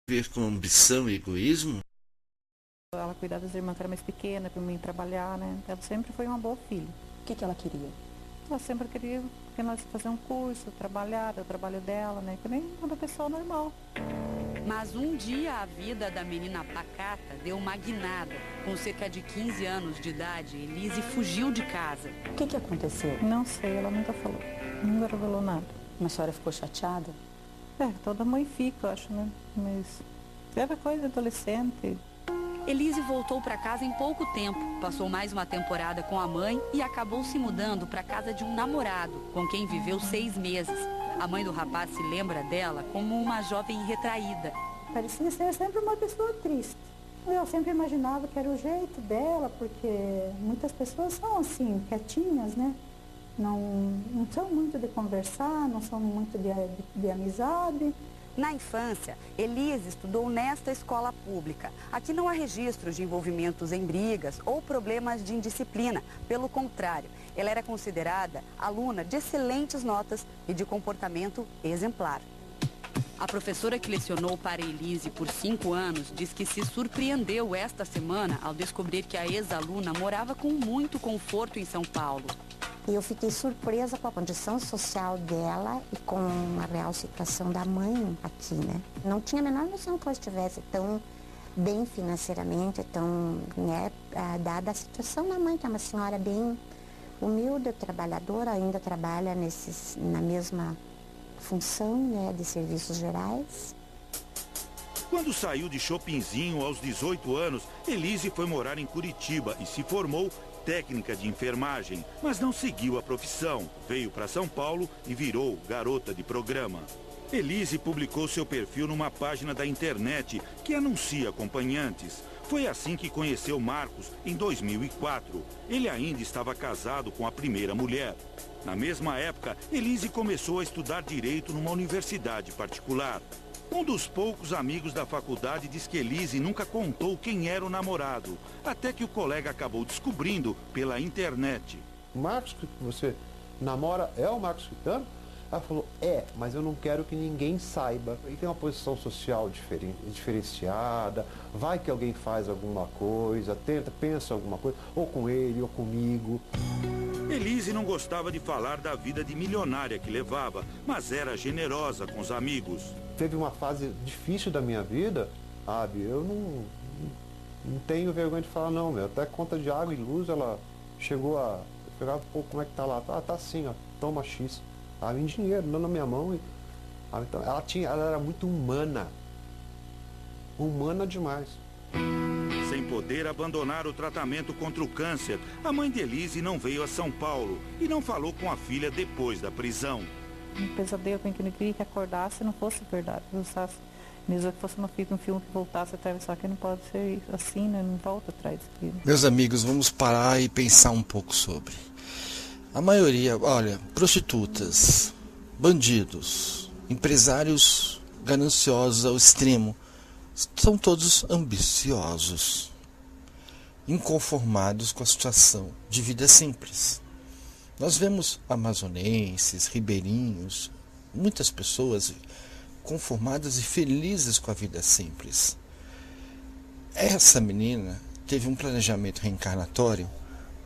Ver com ambição e egoísmo? Ela cuidava das irmãs que era mais pequena, para mim trabalhar, né? Ela sempre foi uma boa filha. O que ela queria? Ela sempre queria que nós fazer um curso, trabalhar, o trabalho dela, né? Que nem uma pessoa normal. Mas um dia a vida da menina pacata deu uma guinada. Com cerca de 15 anos de idade, Elise fugiu de casa. O que aconteceu? Não sei, ela nunca falou. Nunca revelou nada. Mas a senhora ficou chateada? Toda mãe fica, eu acho, né? Mas era coisa adolescente. Elise voltou para casa em pouco tempo. Passou mais uma temporada com a mãe e acabou se mudando para casa de um namorado, com quem viveu 6 meses. A mãe do rapaz se lembra dela como uma jovem retraída. Parecia ser sempre uma pessoa triste. Eu sempre imaginava que era o jeito dela, porque muitas pessoas são assim, quietinhas, né? Não são muito de conversar, não são muito de amizade. Na infância, Elise estudou nesta escola pública. Aqui não há registros de envolvimentos em brigas ou problemas de indisciplina. Pelo contrário, ela era considerada aluna de excelentes notas e de comportamento exemplar. A professora que lecionou para Elise por 5 anos diz que se surpreendeu esta semana ao descobrir que a ex-aluna morava com muito conforto em São Paulo. E eu fiquei surpresa com a condição social dela e com a real situação da mãe aqui, né? Não tinha a menor noção que ela estivesse tão bem financeiramente, tão, né, dada a situação da mãe, que é uma senhora bem humilde, trabalhadora, ainda trabalha na mesma função, né, de serviços gerais. Quando saiu de Chopinzinho aos 18 anos, Elise foi morar em Curitiba e se formou técnica de enfermagem, mas não seguiu a profissão. Veio para São Paulo e virou garota de programa. Elise publicou seu perfil numa página da internet que anuncia acompanhantes. Foi assim que conheceu Marcos em 2004. Ele ainda estava casado com a primeira mulher. Na mesma época, Elise começou a estudar direito numa universidade particular. Um dos poucos amigos da faculdade diz que Elise nunca contou quem era o namorado, até que o colega acabou descobrindo pela internet. O Marcos que você namora é o Marcos Quitano? Ela falou, mas eu não quero que ninguém saiba. Ele tem uma posição social diferenciada, vai que alguém faz alguma coisa, pensa alguma coisa, ou com ele, ou comigo. Elise não gostava de falar da vida de milionária que levava, mas era generosa com os amigos. Teve uma fase difícil da minha vida, sabe? Eu não tenho vergonha de falar não, meu. Até conta de água e luz, ela chegou a... Eu pegava, pô, como é que tá lá? Tá assim, ó, toma X. Em dinheiro, não na minha mão. Então, ela era muito humana. Humana demais. Sem poder abandonar o tratamento contra o câncer, a mãe de Elise não veio a São Paulo e não falou com a filha depois da prisão. Um pesadelo em que eu queria que acordasse e não fosse verdade. Mesmo que fosse um filme que voltasse atrás, só que não pode ser assim, né? Não volta atrás. Meus amigos, vamos parar e pensar um pouco sobre. A maioria, olha, prostitutas, bandidos, empresários gananciosos ao extremo, são todos ambiciosos, inconformados com a situação de vida simples. Nós vemos amazonenses, ribeirinhos, muitas pessoas conformadas e felizes com a vida simples. Essa menina teve um planejamento reencarnatório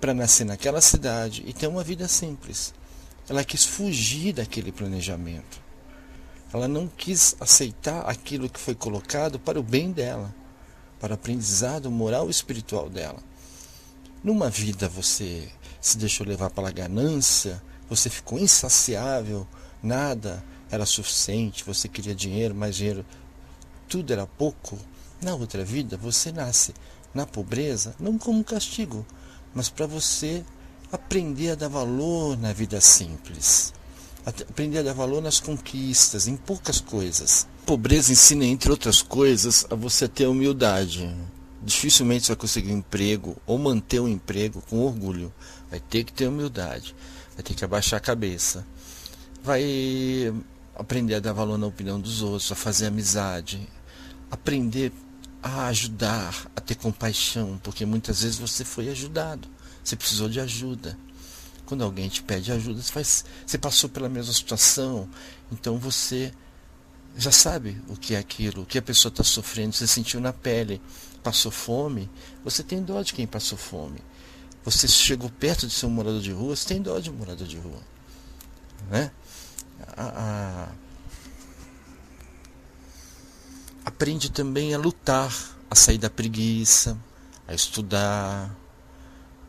para nascer naquela cidade e ter uma vida simples. Ela quis fugir daquele planejamento. Ela não quis aceitar aquilo que foi colocado para o bem dela, para o aprendizado moral e espiritual dela. Numa vida você se deixou levar pela ganância, você ficou insaciável, nada era suficiente, você queria dinheiro, mais dinheiro, tudo era pouco. Na outra vida você nasce na pobreza, não como castigo, mas para você aprender a dar valor na vida simples. Aprender a dar valor nas conquistas, em poucas coisas. Pobreza ensina, entre outras coisas, a você ter humildade. Dificilmente você vai conseguir um emprego ou manter um emprego com orgulho. Vai ter que ter humildade, vai ter que abaixar a cabeça. Vai aprender a dar valor na opinião dos outros, a fazer amizade. Aprender a ajudar, a ter compaixão, porque muitas vezes você foi ajudado, você precisou de ajuda. Quando alguém te pede ajuda, você passou pela mesma situação, então você já sabe o que é aquilo, o que a pessoa está sofrendo, você sentiu na pele, passou fome, você tem dó de quem passou fome. Você chegou perto de ser um morador de rua, você tem dó de um morador de rua. Né? Aprende também a lutar, a sair da preguiça, a estudar,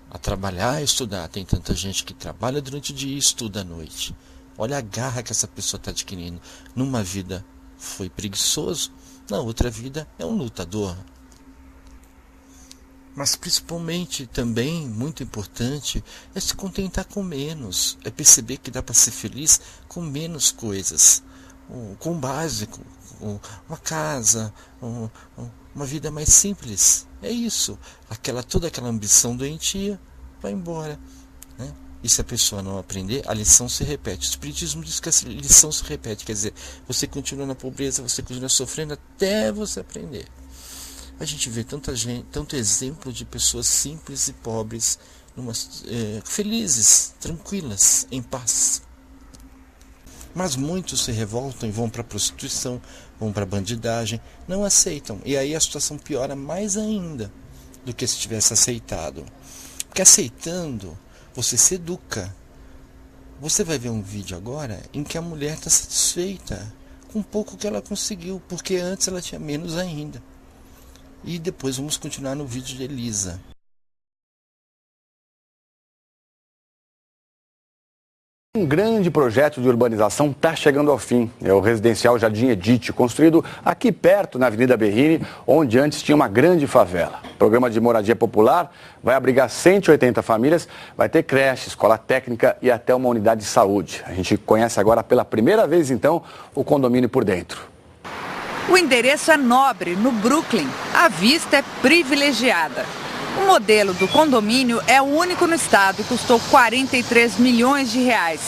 a trabalhar e estudar. Tem tanta gente que trabalha durante o dia e estuda à noite. Olha a garra que essa pessoa está adquirindo. Numa vida foi preguiçoso, na outra vida é um lutador. Mas principalmente também, muito importante, é se contentar com menos. É perceber que dá para ser feliz com menos coisas. Com o básico, uma casa, uma vida mais simples. É isso. Toda aquela ambição doentia vai embora. Né? E se a pessoa não aprender, a lição se repete. O Espiritismo diz que a lição se repete. Quer dizer, você continua na pobreza, você continua sofrendo até você aprender. A gente vê tanto exemplo de pessoas simples e pobres, felizes, tranquilas, em paz. Mas muitos se revoltam e vão para a prostituição, vão para a bandidagem, não aceitam. E aí a situação piora mais ainda do que se tivesse aceitado. Porque aceitando, você se educa. Você vai ver um vídeo agora em que a mulher está satisfeita com o pouco que ela conseguiu, porque antes ela tinha menos ainda. E depois vamos continuar no vídeo de Elisa. Um grande projeto de urbanização está chegando ao fim. É o residencial Jardim Edite, construído aqui perto, na Avenida Berrini, onde antes tinha uma grande favela. O programa de moradia popular vai abrigar 180 famílias, vai ter creche, escola técnica e até uma unidade de saúde. A gente conhece agora pela primeira vez, então, o condomínio por dentro. O endereço é nobre, no Brooklyn. A vista é privilegiada. O modelo do condomínio é o único no estado e custou 43 milhões de reais.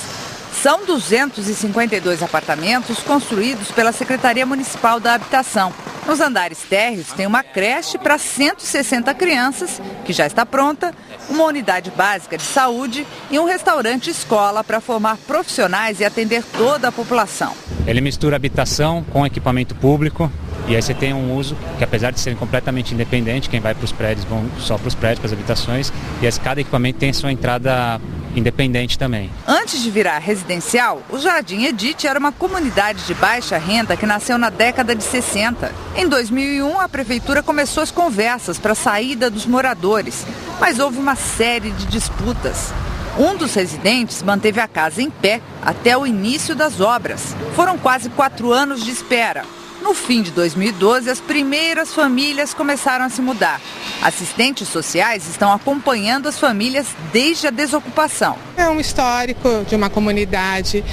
São 252 apartamentos construídos pela Secretaria Municipal da Habitação. Nos andares térreos tem uma creche para 160 crianças, que já está pronta, uma unidade básica de saúde e um restaurante-escola para formar profissionais e atender toda a população. Ele mistura habitação com equipamento público e aí você tem um uso que, apesar de serem completamente independente, quem vai para os prédios vão só para os prédios, para as habitações, e cada equipamento tem sua entrada independente também. Antes de virar residencial, o Jardim Edite era uma comunidade de baixa renda que nasceu na década de 60. Em 2001, a prefeitura começou as conversas para a saída dos moradores, mas houve uma série de disputas. Um dos residentes manteve a casa em pé até o início das obras. Foram quase 4 anos de espera. No fim de 2012, as primeiras famílias começaram a se mudar. Assistentes sociais estão acompanhando as famílias desde a desocupação. É um histórico de uma comunidade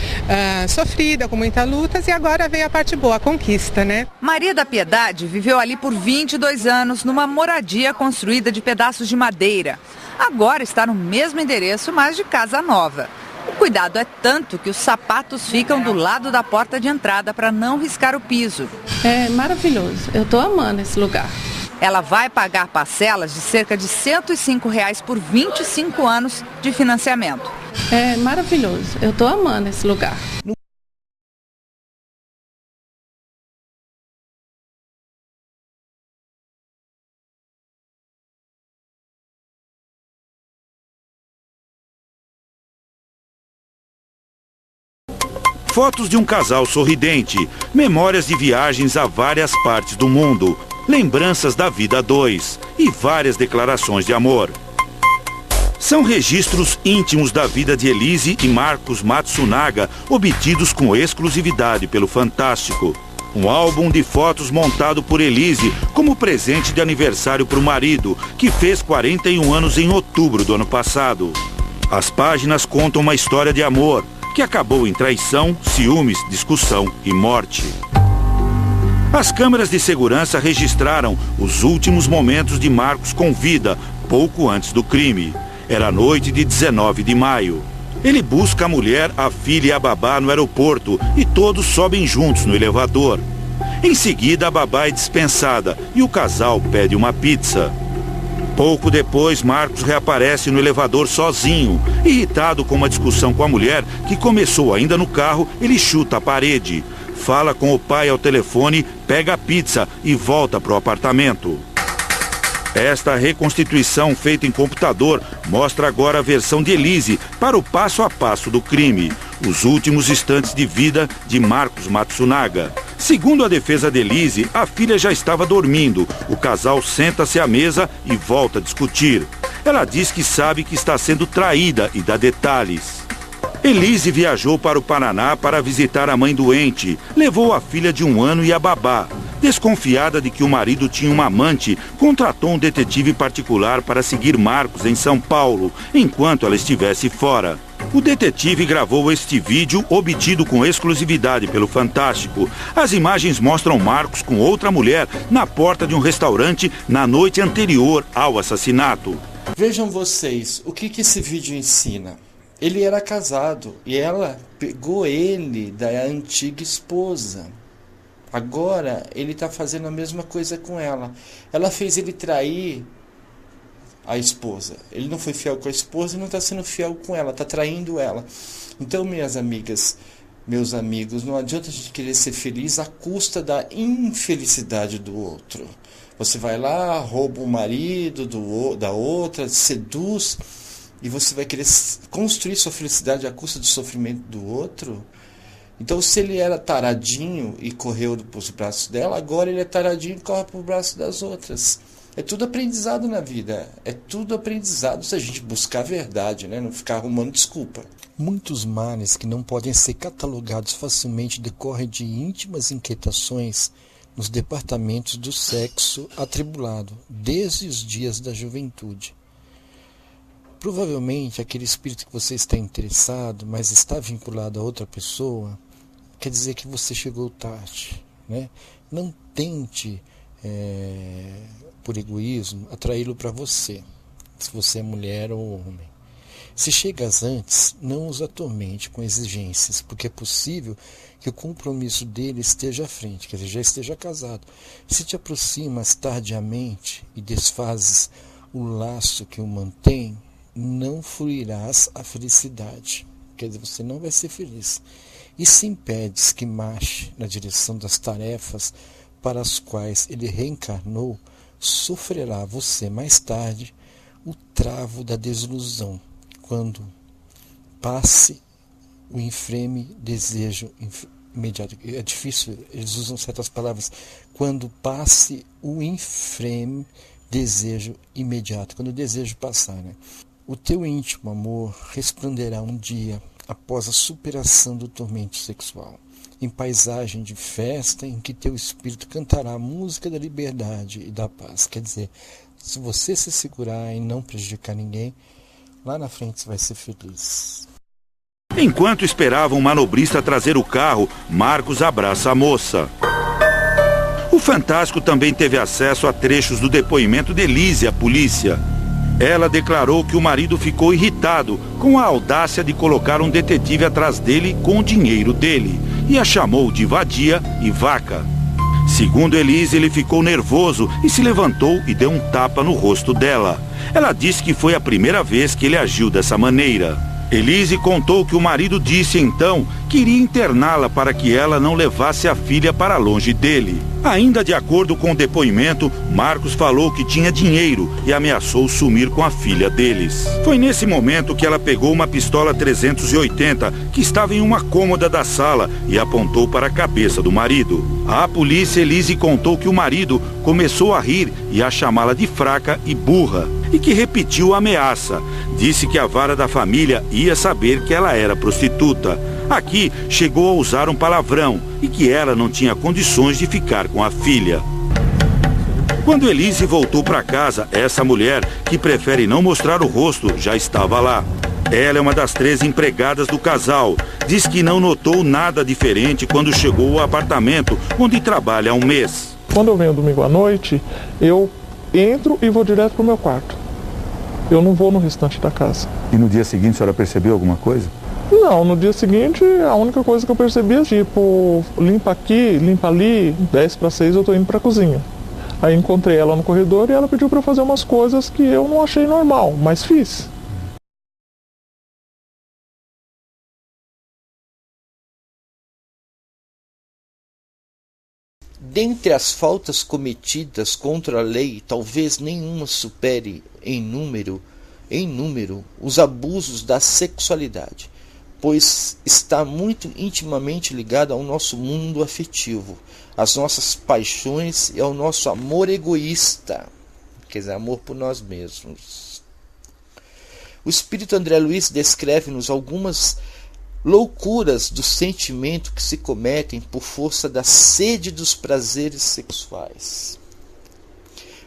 sofrida, com muitas lutas, e agora veio a parte boa, a conquista, né? Maria da Piedade viveu ali por 22 anos, numa moradia construída de pedaços de madeira. Agora está no mesmo endereço, mas de casa nova. O cuidado é tanto que os sapatos ficam do lado da porta de entrada para não riscar o piso. É maravilhoso, eu estou amando esse lugar. Ela vai pagar parcelas de cerca de R$ 105 por 25 anos de financiamento. É maravilhoso, eu estou amando esse lugar. Fotos de um casal sorridente, memórias de viagens a várias partes do mundo, lembranças da vida a dois e várias declarações de amor. São registros íntimos da vida de Elise e Marcos Matsunaga, obtidos com exclusividade pelo Fantástico. Um álbum de fotos montado por Elise como presente de aniversário para o marido, que fez 41 anos em outubro do ano passado. As páginas contam uma história de amor, que acabou em traição, ciúmes, discussão e morte. As câmeras de segurança registraram os últimos momentos de Marcos com vida, pouco antes do crime. Era a noite de 19 de maio. Ele busca a mulher, a filha e a babá no aeroporto e todos sobem juntos no elevador. Em seguida, a babá é dispensada e o casal pede uma pizza. Pouco depois, Marcos reaparece no elevador sozinho. Irritado com uma discussão com a mulher, que começou ainda no carro, ele chuta a parede. fala com o pai ao telefone, pega a pizza e volta para o apartamento. Esta reconstituição feita em computador mostra agora a versão de Elise para o passo a passo do crime. Os últimos instantes de vida de Marcos Matsunaga. Segundo a defesa de Elise, a filha já estava dormindo. O casal senta-se à mesa e volta a discutir. Ela diz que sabe que está sendo traída e dá detalhes. Elise viajou para o Paraná para visitar a mãe doente. Levou a filha de 1 ano e a babá. Desconfiada de que o marido tinha uma amante, contratou um detetive particular para seguir Marcos em São Paulo, enquanto ela estivesse fora. O detetive gravou este vídeo obtido com exclusividade pelo Fantástico. As imagens mostram Marcos com outra mulher na porta de um restaurante na noite anterior ao assassinato. Vejam vocês, o que esse vídeo ensina? Ele era casado e ela pegou ele da antiga esposa. Agora ele está fazendo a mesma coisa com ela. Ela fez ele trair a esposa. Ele não foi fiel com a esposa e não está sendo fiel com ela, está traindo ela. Então, minhas amigas, meus amigos, não adianta a gente querer ser feliz à custa da infelicidade do outro. Você vai lá, rouba o marido da outra, seduz, e você vai querer construir sua felicidade à custa do sofrimento do outro? Então, se ele era taradinho e correu para os braços dela, agora ele é taradinho e corre para o braço das outras. É tudo aprendizado na vida. É tudo aprendizado se a gente buscar a verdade, né? Não ficar arrumando desculpa. Muitos males que não podem ser catalogados facilmente decorrem de íntimas inquietações nos departamentos do sexo atribulado, desde os dias da juventude. Provavelmente aquele espírito que você está interessado, mas está vinculado a outra pessoa, quer dizer que você chegou tarde, né? Não tente, por egoísmo, atraí-lo para você, se você é mulher ou homem. Se chegas antes, não os atormente com exigências, porque é possível que o compromisso dele esteja à frente, quer dizer, já esteja casado. Se te aproximas tardiamente e desfazes o laço que o mantém, não fluirás a felicidade, quer dizer, você não vai ser feliz. E se impedes que marche na direção das tarefas para as quais ele reencarnou, sofrerá você mais tarde o travo da desilusão, quando passe o infreme desejo imediato. É difícil, eles usam certas palavras. Quando passe o infreme desejo imediato, quando o desejo passar, né? O teu íntimo amor resplandecerá um dia após a superação do tormento sexual, em paisagem de festa em que teu espírito cantará a música da liberdade e da paz. Quer dizer, se você se segurar e não prejudicar ninguém, lá na frente você vai ser feliz. Enquanto esperava um manobrista trazer o carro, Marcos abraça a moça. O Fantástico também teve acesso a trechos do depoimento de Elise à polícia. Ela declarou que o marido ficou irritado com a audácia de colocar um detetive atrás dele com o dinheiro dele e a chamou de vadia e vaca. Segundo Elise, ele ficou nervoso e se levantou e deu um tapa no rosto dela. Ela disse que foi a primeira vez que ele agiu dessa maneira. Elise contou que o marido disse então que iria interná-la para que ela não levasse a filha para longe dele. Ainda de acordo com o depoimento, Marcos falou que tinha dinheiro e ameaçou sumir com a filha deles. Foi nesse momento que ela pegou uma pistola 380 que estava em uma cômoda da sala e apontou para a cabeça do marido. À polícia, Elise contou que o marido começou a rir e a chamá-la de fraca e burra e que repetiu a ameaça. Disse que a vara da família ia saber que ela era prostituta. Aqui chegou a usar um palavrão e que ela não tinha condições de ficar com a filha. Quando Elise voltou para casa, essa mulher, que prefere não mostrar o rosto, já estava lá. Ela é uma das 3 empregadas do casal. Diz que não notou nada diferente quando chegou ao apartamento onde trabalha há um mês. Quando eu venho domingo à noite, eu entro e vou direto para o meu quarto. Eu não vou no restante da casa. E no dia seguinte a senhora percebeu alguma coisa? Não, no dia seguinte a única coisa que eu percebi é tipo, limpa aqui, limpa ali, 10 para 6 eu tô indo para a cozinha. Aí encontrei ela no corredor e ela pediu para eu fazer umas coisas que eu não achei normal, mas fiz. dentre as faltas cometidas contra a lei, talvez nenhuma supere em número os abusos da sexualidade, pois está muito intimamente ligado ao nosso mundo afetivo, às nossas paixões e ao nosso amor egoísta, quer dizer, amor por nós mesmos. O espírito André Luiz descreve-nos algumas loucuras do sentimento que se cometem por força da sede dos prazeres sexuais.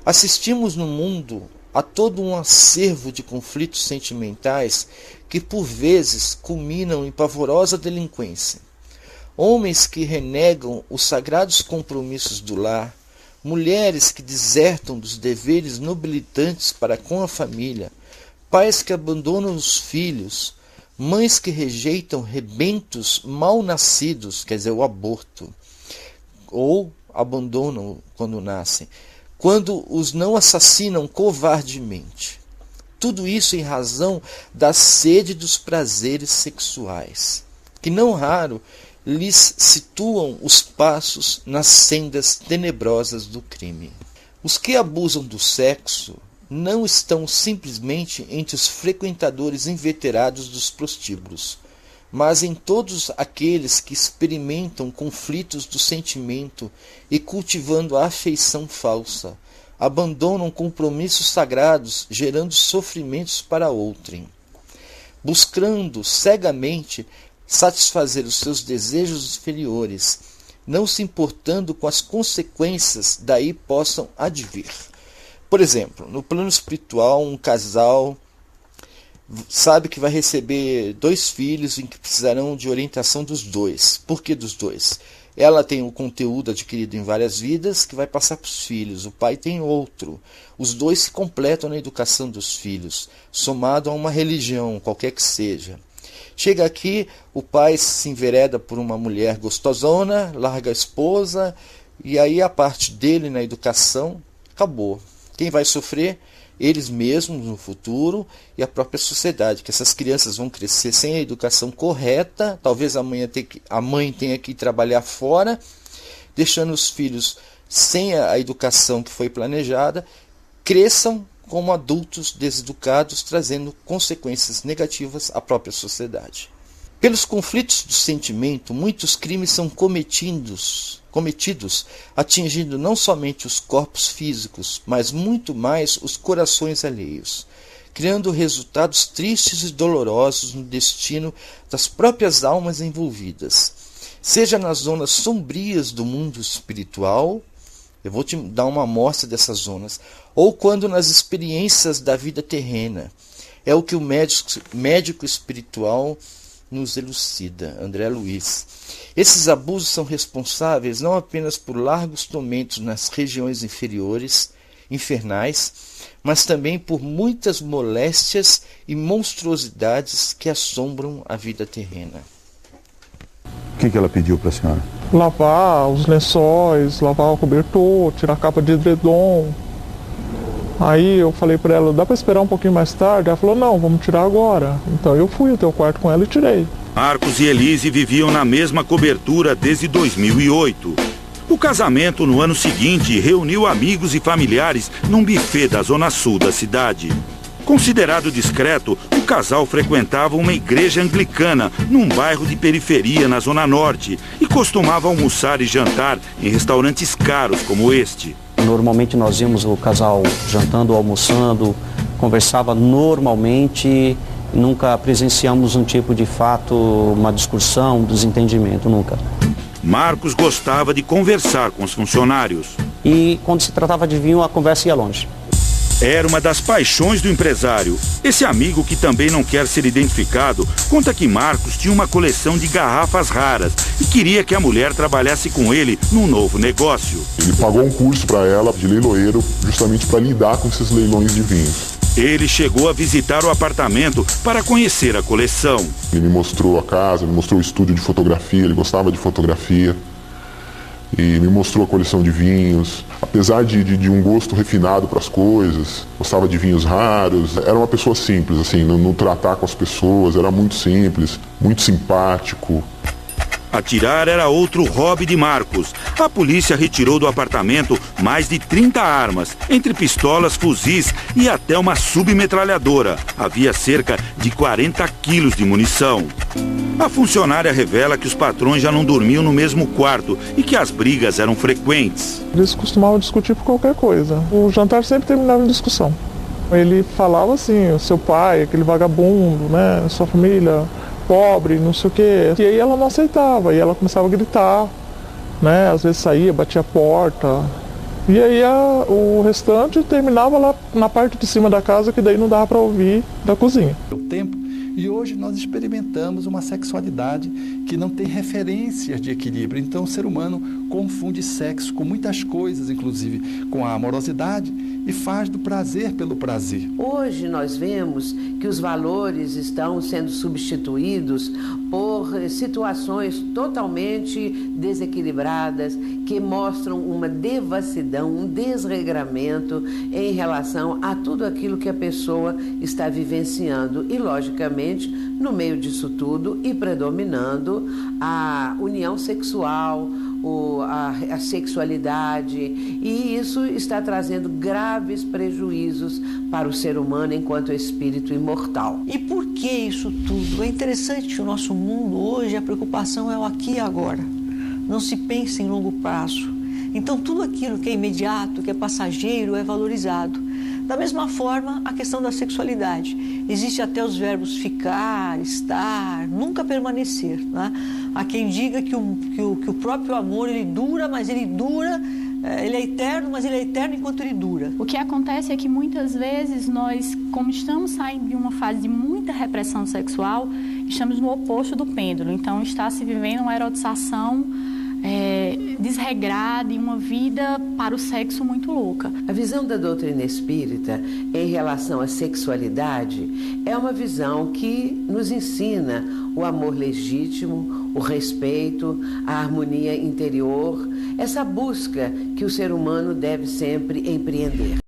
Assistimos no mundo a todo um acervo de conflitos sentimentais que por vezes culminam em pavorosa delinquência. Homens que renegam os sagrados compromissos do lar, mulheres que desertam dos deveres nobilitantes para com a família, pais que abandonam os filhos, mães que rejeitam rebentos mal nascidos, quer dizer, o aborto, ou abandonam quando nascem, quando os não assassinam covardemente. Tudo isso em razão da sede dos prazeres sexuais, que não raro lhes situam os passos nas sendas tenebrosas do crime. Os que abusam do sexo não estão simplesmente entre os frequentadores inveterados dos prostíbulos, mas em todos aqueles que experimentam conflitos do sentimento e, cultivando a afeição falsa, abandonam compromissos sagrados, gerando sofrimentos para outrem. Buscando cegamente satisfazer os seus desejos inferiores, não se importando com as consequências daí possam advir. Por exemplo, no plano espiritual, um casal sabe que vai receber 2 filhos em que precisarão de orientação dos 2. Por que dos 2? Ela tem um conteúdo adquirido em várias vidas que vai passar para os filhos. O pai tem outro. Os 2 se completam na educação dos filhos, somado a uma religião, qualquer que seja. Chega aqui, o pai se envereda por uma mulher gostosona, larga a esposa, e aí a parte dele na educação acabou. Quem vai sofrer? Eles mesmos no futuro e a própria sociedade, que essas crianças vão crescer sem a educação correta, talvez a mãe tenha que trabalhar fora, deixando os filhos sem a educação que foi planejada, cresçam como adultos deseducados, trazendo consequências negativas à própria sociedade. Pelos conflitos do sentimento, muitos crimes são cometidos, atingindo não somente os corpos físicos, mas muito mais os corações alheios, criando resultados tristes e dolorosos no destino das próprias almas envolvidas, seja nas zonas sombrias do mundo espiritual, eu vou te dar uma amostra dessas zonas, ou quando nas experiências da vida terrena. É o que o médico espiritual nos elucida, André Luiz. Esses abusos são responsáveis não apenas por largos tormentos nas regiões infernais, mas também por muitas moléstias e monstruosidades que assombram a vida terrena. O que ela pediu para a senhora? Lavar os lençóis, lavar o cobertor, tirar a capa de edredom. Aí eu falei para ela, dá para esperar um pouquinho mais tarde? Ela falou, não, vamos tirar agora. Então eu fui até o quarto com ela e tirei. Marcos e Elise viviam na mesma cobertura desde 2008. O casamento no ano seguinte reuniu amigos e familiares num buffet da zona sul da cidade. Considerado discreto, o casal frequentava uma igreja anglicana num bairro de periferia na zona norte e costumava almoçar e jantar em restaurantes caros como este. Normalmente nós íamos o casal jantando, almoçando, conversava normalmente, nunca presenciamos um tipo de fato, uma discussão, um desentendimento, nunca. Marcos gostava de conversar com os funcionários. E quando se tratava de vinho, a conversa ia longe. Era uma das paixões do empresário. Esse amigo, que também não quer ser identificado, conta que Marcos tinha uma coleção de garrafas raras e queria que a mulher trabalhasse com ele num novo negócio. Ele pagou um curso para ela de leiloeiro, justamente para lidar com esses leilões de vinhos. Ele chegou a visitar o apartamento para conhecer a coleção. Ele me mostrou a casa, me mostrou o estúdio de fotografia, ele gostava de fotografia. E me mostrou a coleção de vinhos. Apesar de um gosto refinado para as coisas, gostava de vinhos raros. Era uma pessoa simples, assim, no tratar com as pessoas, era muito simples, muito simpático. Atirar era outro hobby de Marcos. A polícia retirou do apartamento mais de 30 armas, entre pistolas, fuzis e até uma submetralhadora. Havia cerca de 40 quilos de munição. A funcionária revela que os patrões já não dormiam no mesmo quarto e que as brigas eram frequentes. Eles costumavam discutir por qualquer coisa. O jantar sempre terminava em discussão. Ele falava assim, o seu pai, aquele vagabundo, né, sua família pobre, não sei o quê. E aí ela não aceitava, e ela começava a gritar, né, às vezes saía, batia a porta. E aí o restante terminava lá na parte de cima da casa, que daí não dava para ouvir da cozinha. O tempo. E hoje nós experimentamos uma sexualidade que não tem referências de equilíbrio. Então o ser humano confunde sexo com muitas coisas, inclusive com a amorosidade, e faz do prazer pelo prazer. Hoje nós vemos que os valores estão sendo substituídos por situações totalmente desequilibradas, que mostram uma devassidão, um desregramento em relação a tudo aquilo que a pessoa está vivenciando. E, logicamente, no meio disso tudo e predominando a união sexual, a sexualidade, e isso está trazendo graves prejuízos para o ser humano enquanto espírito imortal. E por que isso tudo? É interessante que o nosso mundo hoje, a preocupação é o aqui e agora. Não se pensa em longo prazo. Então tudo aquilo que é imediato, que é passageiro, é valorizado. Da mesma forma, a questão da sexualidade. Existe até os verbos ficar, estar, nunca permanecer. Né? Há quem diga que o próprio amor, ele dura, mas ele dura, ele é eterno, mas ele é eterno enquanto ele dura. O que acontece é que muitas vezes nós, como estamos saindo de uma fase de muita repressão sexual, estamos no oposto do pêndulo. Então está se vivendo uma erotização desregrada e uma vida para o sexo muito louca. A visão da doutrina espírita em relação à sexualidade é uma visão que nos ensina o amor legítimo, o respeito, a harmonia interior, essa busca que o ser humano deve sempre empreender.